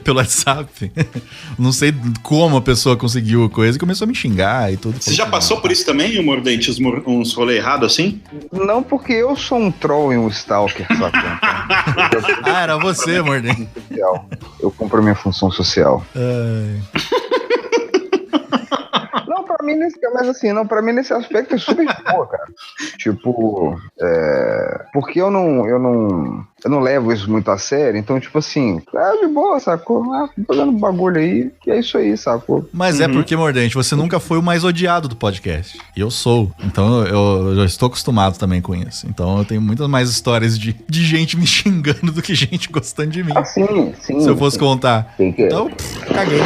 Pelo WhatsApp. Não sei como a pessoa conseguiu a coisa e começou a me xingar e tudo. Você já passou por isso também, Mordente? Uns rolê errado assim? Não, porque eu sou um troll e um stalker, só que era você, Mordente. Eu cumpro minha função social. Não, pra mim, mas assim, não, pra mim nesse aspecto é super de boa, cara. Tipo, porque eu não levo isso muito a sério, então, tipo assim, de boa, sacou? Tô fazendo bagulho aí, que é isso aí, sacou? Mas é porque, Mordente, você nunca foi o mais odiado do podcast. E eu sou. Então eu já estou acostumado também com isso. Então eu tenho muitas mais histórias de gente me xingando do que gente gostando de mim. Sim. Se eu fosse contar. Então, caguei.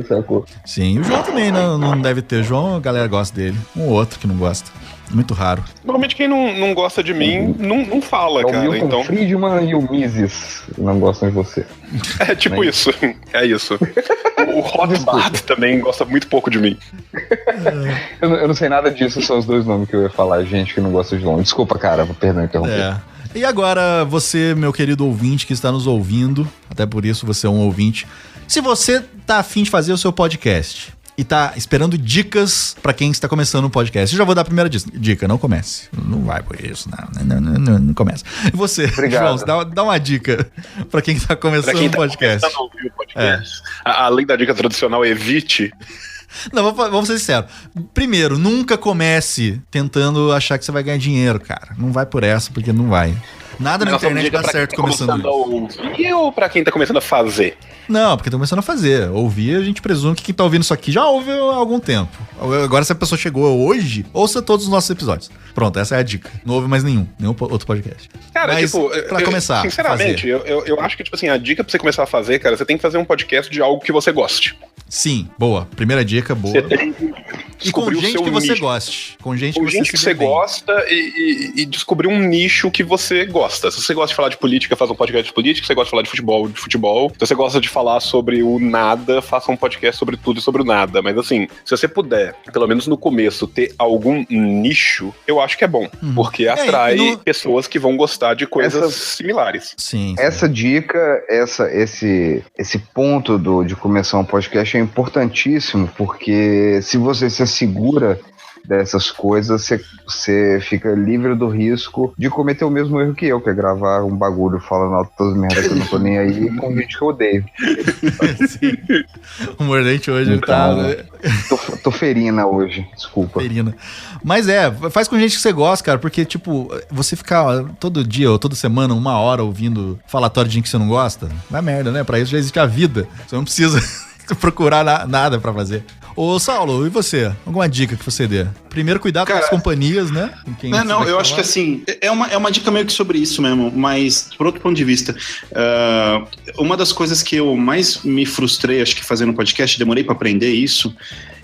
Sacou? Sim, e o João também não deve ter. O João, a galera gosta dele. Um ou outro que não gosta. Muito raro. Normalmente quem não gosta de mim não fala, o cara. Milton Então... Friedman e o Mises não gostam de você. É tipo isso. É isso. O Rothbard também gosta muito pouco de mim. Eu não sei nada disso, são os dois nomes que eu ia falar. Gente que não gosta de João. Desculpa, cara, perdão interromper. E agora, você, meu querido ouvinte que está nos ouvindo, até por isso você é um ouvinte, se você tá afim de fazer o seu podcast e tá esperando dicas pra quem está começando um podcast, eu já vou dar a primeira dica, não comece. Não vai por isso, não comece. E você, Obrigado. João, dá uma dica pra quem tá começando um podcast. Começando a ouvir o podcast. Além da dica tradicional, evite. Não, vamos ser sinceros. Primeiro, nunca comece tentando achar que você vai ganhar dinheiro, cara. Não vai por essa, porque não vai. Nada na internet dá certo começando a ouvir ou pra quem tá começando a fazer? Não, porque tá começando a fazer. Ouvir, a gente presume que quem tá ouvindo isso aqui já ouve há algum tempo. Agora, se a pessoa chegou hoje, ouça todos os nossos episódios. Pronto, essa é a dica. Não ouve mais nenhum outro podcast. Cara, mas, tipo, pra começar, sinceramente, eu acho que, tipo assim, a dica pra você começar a fazer, cara, você tem que fazer um podcast de algo que você goste. Sim, boa. Primeira dica, boa. Você tem que e com gente que você nicho. Goste. Com gente que você gosta e descobrir um nicho que você gosta. Se você gosta de falar de política, faça um podcast de política. Se você gosta de falar de futebol. Se você gosta de falar sobre o nada, faça um podcast sobre tudo e sobre o nada. Mas assim, se você puder, pelo menos no começo, ter algum nicho, eu acho que é bom. Porque atrai pessoas que vão gostar de coisas similares. Sim. Essa dica, esse ponto de começar um podcast é importantíssimo, porque se você se assegura dessas coisas, você fica livre do risco de cometer o mesmo erro que eu, que é gravar um bagulho falando altas merda que eu não tô nem aí com gente que eu odeio. Sim. O Mordente hoje então, tá... Tô ferina hoje, desculpa. Ferina. Mas faz com gente que você gosta, cara, porque, tipo, você ficar todo dia ou toda semana, 1 hora ouvindo falatório de gente que você não gosta, vai merda, né? Pra isso já existe a vida. Você não precisa procurar nada pra fazer. Ô, Saulo, e você? Alguma dica que você dê? Primeiro, cuidado com as companhias, né? Eu acho que assim, é uma dica meio que sobre isso mesmo, mas por outro ponto de vista, uma das coisas que eu mais me frustrei, acho que fazendo podcast, demorei pra aprender isso,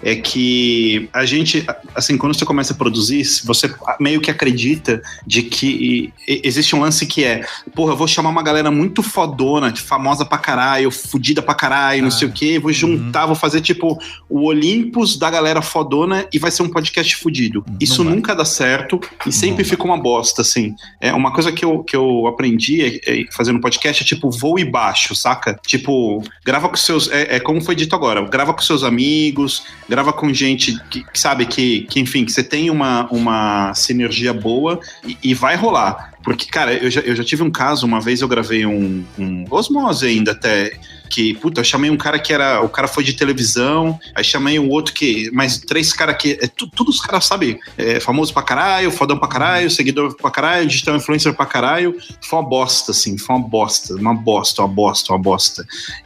é que a gente, assim, quando você começa a produzir, você meio que acredita de que existe um lance que eu vou chamar uma galera muito fodona, famosa pra caralho, fudida pra caralho, não sei o quê, vou juntar, vou fazer tipo o Olympus da galera fodona e vai ser um podcast fudido. Isso nunca dá certo e sempre fica uma bosta, assim. Uma coisa que eu aprendi fazendo podcast é tipo voo e baixo, saca? Tipo, grava com seus, como foi dito agora, grava com seus amigos, grava com gente que sabe que enfim, que você tem uma sinergia boa e vai rolar. Porque, cara, eu já tive um caso, uma vez eu gravei um Osmose ainda até, que, puta, eu chamei um cara o cara foi de televisão, aí chamei um outro mais 3 caras que, todos os caras, sabe, famoso pra caralho, fodão pra caralho, seguidor pra caralho, digital influencer pra caralho, foi uma bosta, assim, uma bosta,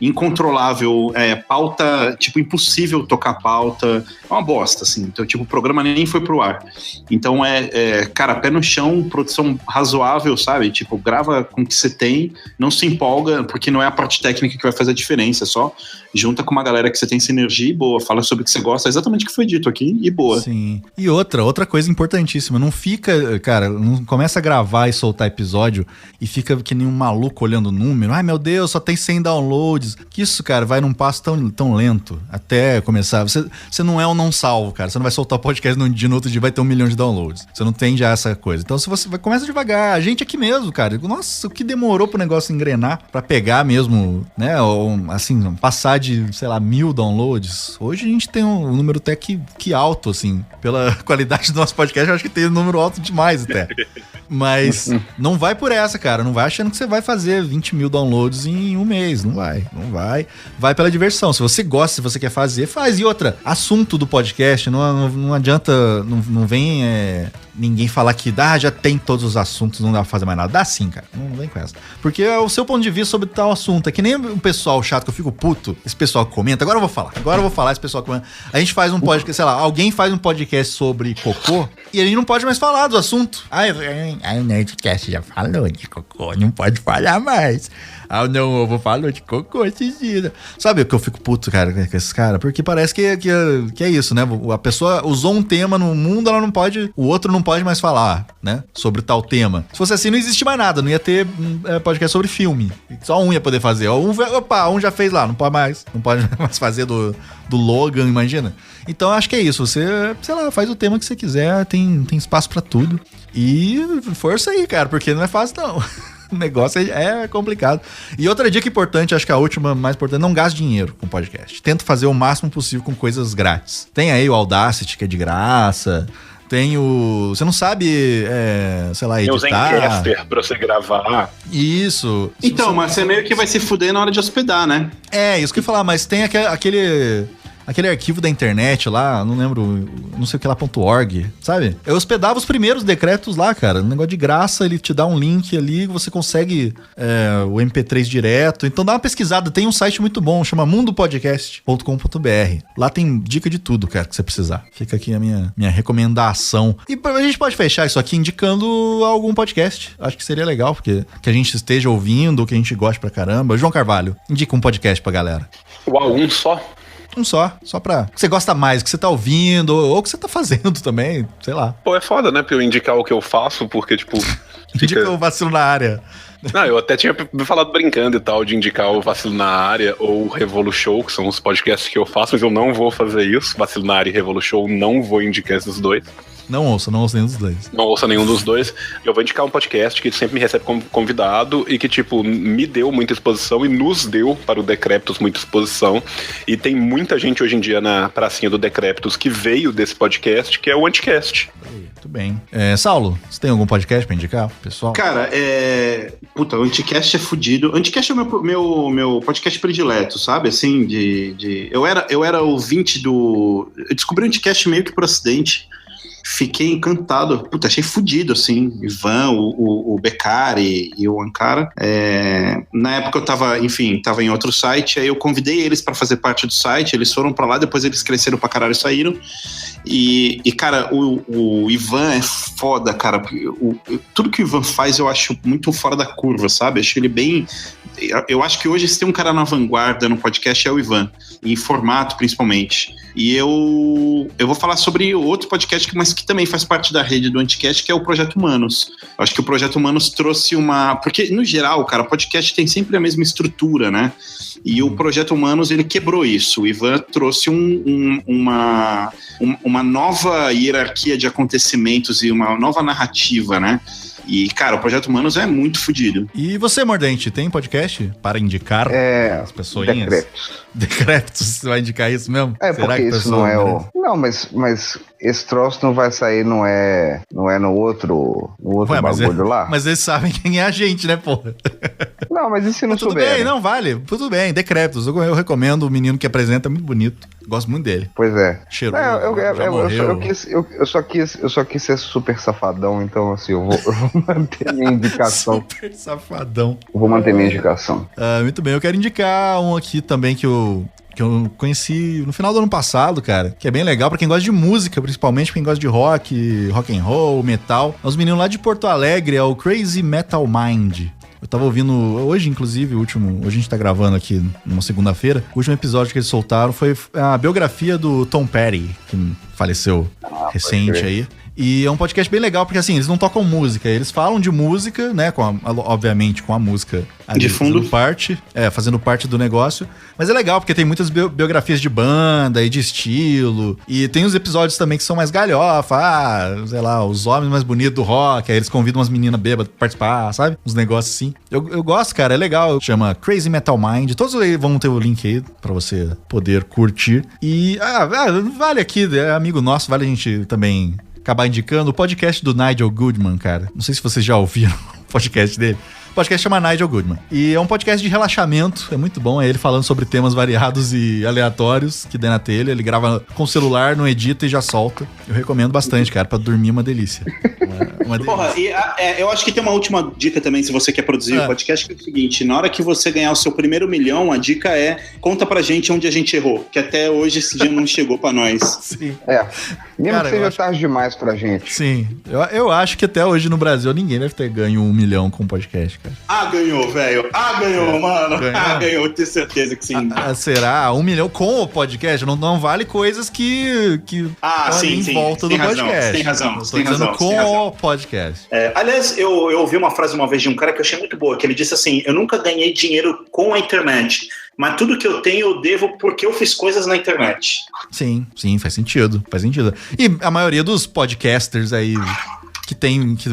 incontrolável, pauta, tipo, impossível tocar pauta, uma bosta, assim, então, tipo, o programa nem foi pro ar, então cara, pé no chão, produção razoável, sabe, tipo, grava com o que você tem, não se empolga, porque não é a parte técnica que vai fazer a diferença, só junta com uma galera que você tem sinergia e boa, fala sobre o que você gosta, exatamente o que foi dito aqui, e boa. Sim. E outra coisa importantíssima, não fica, cara, não começa a gravar e soltar episódio e fica que nem um maluco olhando o número, ai meu Deus, só tem 100 downloads, que isso, cara, vai num passo tão lento, até começar, você não é um não salvo, cara, você não vai soltar o podcast num dia, no outro dia vai ter 1 milhão de downloads, você não tem já essa coisa, então se você começa devagar, a gente aqui mesmo, cara, nossa, o que demorou pro negócio engrenar, pra pegar mesmo, né, ou, assim, passar de, sei lá, 1000 downloads, hoje a gente tem um número até que alto, assim, pela qualidade do nosso podcast, eu acho que tem um número alto demais até. Mas não vai por essa, cara. Não vai achando que você vai fazer 20 mil downloads em um mês. Não vai. Vai pela diversão. Se você gosta, se você quer fazer, faz. E outra, assunto do podcast, não adianta, não vem ninguém falar que já tem todos os assuntos, não dá pra fazer mais nada. Dá sim, cara. Não vem com essa. Porque é o seu ponto de vista sobre tal assunto. É que nem o pessoal chato que eu fico puto, esse pessoal que comenta. Agora eu vou falar, esse pessoal que comenta. A gente faz um podcast, sei lá, alguém faz um podcast sobre cocô e ele não pode mais falar do assunto. O Nerdcast já falou de cocô, não pode falar mais. Eu vou falar de cocô esses dias. Sabe o que eu fico puto, cara, com esses caras? Porque parece que é isso, né? A pessoa usou um tema no mundo, ela não pode, o outro não pode mais falar, né? Sobre tal tema. Se fosse assim, não existe mais nada. Não ia ter podcast sobre filme. Só um ia poder fazer. Um já fez lá, não pode mais fazer do Logan, imagina. Então, acho que é isso. Você, sei lá, faz o tema que você quiser, tem espaço pra tudo. E força aí, cara, porque não é fácil, não. O negócio é complicado. E outra dica importante, acho que a última mais importante, não gaste dinheiro com podcast. Tenta fazer o máximo possível com coisas grátis. Tem aí o Audacity, que é de graça. Tem o... Você não sabe, sei lá, editar. Tem o Zencaster pra você gravar. Isso. Então, mas você meio que vai se fuder na hora de hospedar, né? Isso que eu ia falar, mas tem aquele arquivo da internet lá, não lembro, não sei o que lá.org, sabe? Eu hospedava os primeiros decretos lá, cara. Um negócio de graça, ele te dá um link ali, você consegue o MP3 direto. Então dá uma pesquisada, tem um site muito bom, chama mundopodcast.com.br. Lá tem dica de tudo, cara, que você precisar. Fica aqui a minha recomendação. E a gente pode fechar isso aqui indicando algum podcast. Acho que seria legal, porque que a gente esteja ouvindo, que a gente goste pra caramba. João Carvalho, indica um podcast pra galera. Uau, um só? Um só pra... que você gosta mais, que você tá ouvindo, ou que você tá fazendo também, sei lá. Pô, é foda, né, pra eu indicar o que eu faço, porque, tipo... Indica o Vacilo na Área. Não, eu até tinha falado brincando e tal, de indicar o Vacilo na Área ou o Revolu Show, que são os podcasts que eu faço, mas eu não vou fazer isso. Vacilo na Área e Revolu Show, não vou indicar esses dois. Não ouça nenhum dos dois. Não ouça nenhum dos dois. Eu vou indicar um podcast que sempre me recebe como convidado e que, tipo, me deu muita exposição e nos deu para o Decréptos muita exposição. E tem muita gente hoje em dia na pracinha do Decréptos que veio desse podcast, que é o Anticast. Muito bem. Saulo, você tem algum podcast pra indicar, pessoal? Cara, Puta, o Anticast é fudido. O Anticast é o meu podcast predileto, sabe? Assim, Eu era ouvinte do... Eu descobri o Anticast meio que por acidente. Fiquei encantado. Puta, achei fudido, assim. Ivan, o Beccari e o Ankara. Na época eu tava em outro site, aí eu convidei eles pra fazer parte do site, eles foram pra lá, depois eles cresceram pra caralho e saíram. E cara, o Ivan é foda, cara. Tudo que o Ivan faz eu acho muito fora da curva, sabe? Acho ele bem... Eu acho que hoje se tem um cara na vanguarda no podcast é o Ivan, em formato principalmente. E eu vou falar sobre outro podcast, mas que também faz parte da rede do Anticast, que é o Projeto Humanos. Eu acho que o Projeto Humanos trouxe uma... Porque, no geral, cara, o podcast tem sempre a mesma estrutura, né? E o Projeto Humanos, ele quebrou isso. O Ivan trouxe uma nova hierarquia de acontecimentos e uma nova narrativa, né? E, cara, o Projeto Humanos é muito fodido. E você, Mordente, tem podcast para indicar as pessoas? Decréptos, você vai indicar isso mesmo? Será porque que isso não é o... Não, mas esse troço não vai sair, não é no outro bagulho lá? Mas eles sabem quem é a gente, né, porra? Não, mas e se não tudo souber? Tudo bem, não vale. Tudo bem, Decréptos. Eu recomendo, o menino que apresenta, é muito bonito. Gosto muito dele. Pois é. Cheiroso, eu só quis ser super safadão, então assim, eu vou manter minha indicação. Super safadão. Eu vou manter minha indicação. Muito bem, eu quero indicar um aqui também que eu conheci no final do ano passado, cara, que é bem legal pra quem gosta de música, principalmente pra quem gosta de rock and roll, metal. Os meninos lá de Porto Alegre, é o Crazy Metal Mind. Eu tava ouvindo hoje, inclusive, hoje a gente tá gravando aqui numa segunda-feira, o último episódio que eles soltaram foi a biografia do Tom Petty, que faleceu recente aí. E é um podcast bem legal, porque assim, eles não tocam música, eles falam de música, né, obviamente com a música ali, de fundo, fazendo parte do negócio, mas é legal, porque tem muitas biografias de banda e de estilo, e tem os episódios também que são mais galhofa, sei lá, os homens mais bonitos do rock, aí eles convidam umas meninas bêbadas pra participar, sabe, uns negócios assim. Eu gosto, cara, é legal, chama Crazy Metal Mind, todos aí vão ter o link aí pra você poder curtir, e vale aqui, é amigo nosso, vale a gente também acabar indicando o podcast do Nigel Goodman, cara. Não sei se vocês já ouviram o podcast dele. O podcast chama Nigel Goodman. E é um podcast de relaxamento. É muito bom. É ele falando sobre temas variados e aleatórios que der na telha. Ele grava com o celular, não edita e já solta. Eu recomendo bastante, cara. Pra dormir, uma delícia. Uma delícia. Porra, eu acho que tem uma última dica também, se você quer produzir o podcast, que é o seguinte: na hora que você ganhar o seu primeiro milhão, a dica é: conta pra gente onde a gente errou. Que até hoje esse dia não chegou pra nós. Sim. Mesmo Cara, que seja tarde demais pra gente. Sim. Eu acho que até hoje no Brasil ninguém deve ter ganho 1 milhão com podcast, cara. Ganhou, velho. Ganhou, mano. Ganhou, eu tenho certeza que sim. Será? 1 milhão com o podcast? Não vale coisas que sim, em volta do podcast. Tem razão. Estou dizendo com o podcast. Aliás, eu ouvi uma frase uma vez de um cara que eu achei muito boa, que ele disse assim: eu nunca ganhei dinheiro com a internet, mas tudo que eu tenho eu devo porque eu fiz coisas na internet. Sim, faz sentido. E a maioria dos podcasters aí que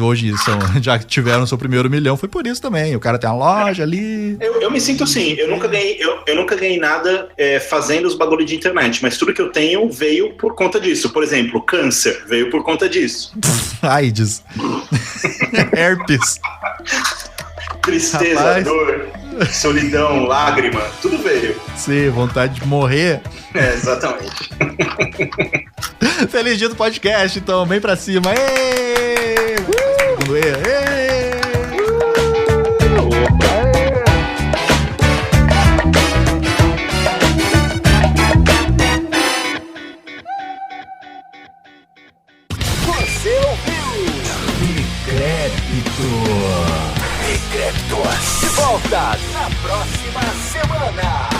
hoje já tiveram seu primeiro milhão foi por isso também. O cara tem uma loja ali. Eu me sinto assim, eu nunca ganhei nada fazendo os bagulho de internet, mas tudo que eu tenho veio por conta disso. Por exemplo, câncer veio por conta disso. AIDS. Herpes. Tristeza, rapaz. Dor, solidão, lágrima, tudo veio. Sim, vontade de morrer. Exatamente. Feliz dia do podcast, então, bem pra cima. Você ouviu Decrépitos. De volta na próxima semana.